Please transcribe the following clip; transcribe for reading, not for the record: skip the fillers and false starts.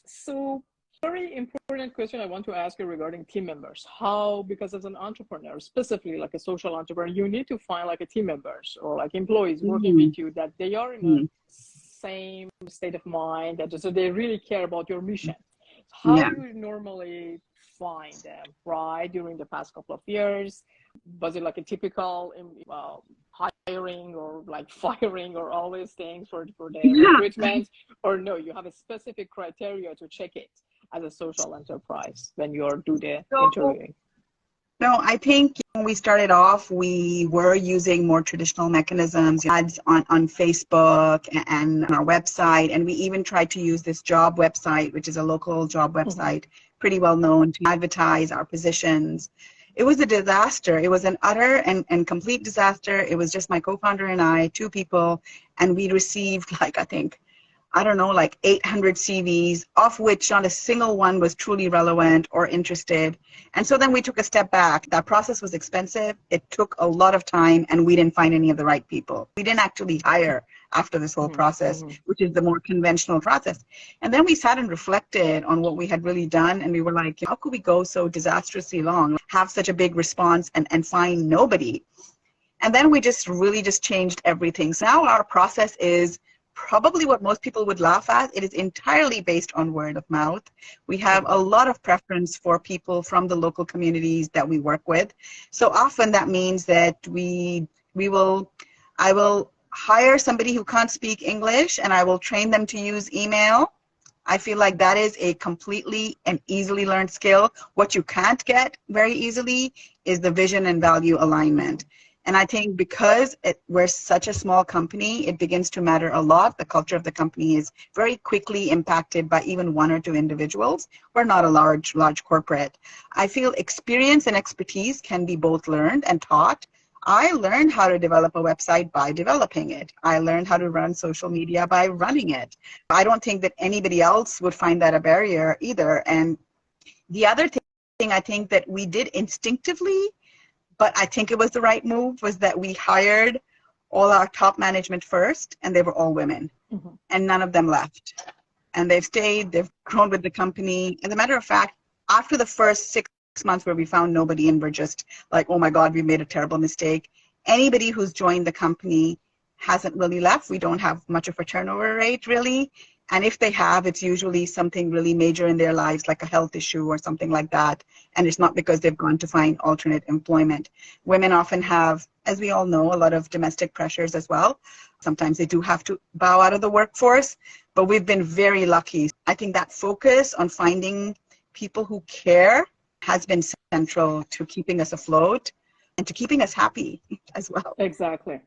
So very important question I want to ask you regarding team members. How, because as an entrepreneur, specifically like a social entrepreneur, you need to find like a team members or like employees working with you that they are in a same state of mind, that so they really care about your mission. How Yeah. do you normally find them, right, during the past couple of years? Was it like a typical hiring or like firing or all these things for the recruitment? Or no, you have a specific criteria to check it as a social enterprise when you do the interviewing? No, I think when we started off, we were using more traditional mechanisms, ads on Facebook and on our website. And we even tried to use this job website, which is a local job website, pretty well known, to advertise our positions. It was a disaster. It was an utter and complete disaster. It was just my co-founder and I, 2 people, and we received like, I don't know, like 800 CVs, of which not a single one was truly relevant or interested. And so then we took a step back. That process was expensive. It took a lot of time, and we didn't find any of the right people. We didn't actually hire after this whole process, which is the more conventional process. And then we sat and reflected on what we had really done, and we were like, how could we go so disastrously long, have such a big response, and find nobody? And then we just really changed everything. So now our process is probably what most people would laugh at. It is entirely based on word of mouth. We have a lot of preference for people from the local communities that we work with. So often that means that I will hire somebody who can't speak English, and I will train them to use email. I feel like that is a completely and easily learned skill. What you can't get very easily is the vision and value alignment. And I think because we're such a small company, it begins to matter a lot. The culture of the company is very quickly impacted by even 1 or 2 individuals. We're not a large corporate. I feel experience and expertise can be both learned and taught. I learned how to develop a website by developing it. I learned how to run social media by running it. I don't think that anybody else would find that a barrier either. And the other thing I think that we did instinctively, but I think it was the right move, was that we hired all our top management first, and they were all women, and none of them left. And they've stayed, they've grown with the company. As a matter of fact, after the first 6 months where we found nobody and we're just like, oh my God, we made a terrible mistake, anybody who's joined the company hasn't really left. We don't have much of a turnover rate, really. And if they have, it's usually something really major in their lives, like a health issue or something like that. And it's not because they've gone to find alternate employment. Women often have, as we all know, a lot of domestic pressures as well. Sometimes they do have to bow out of the workforce, but we've been very lucky. I think that focus on finding people who care has been central to keeping us afloat and to keeping us happy as well. Exactly.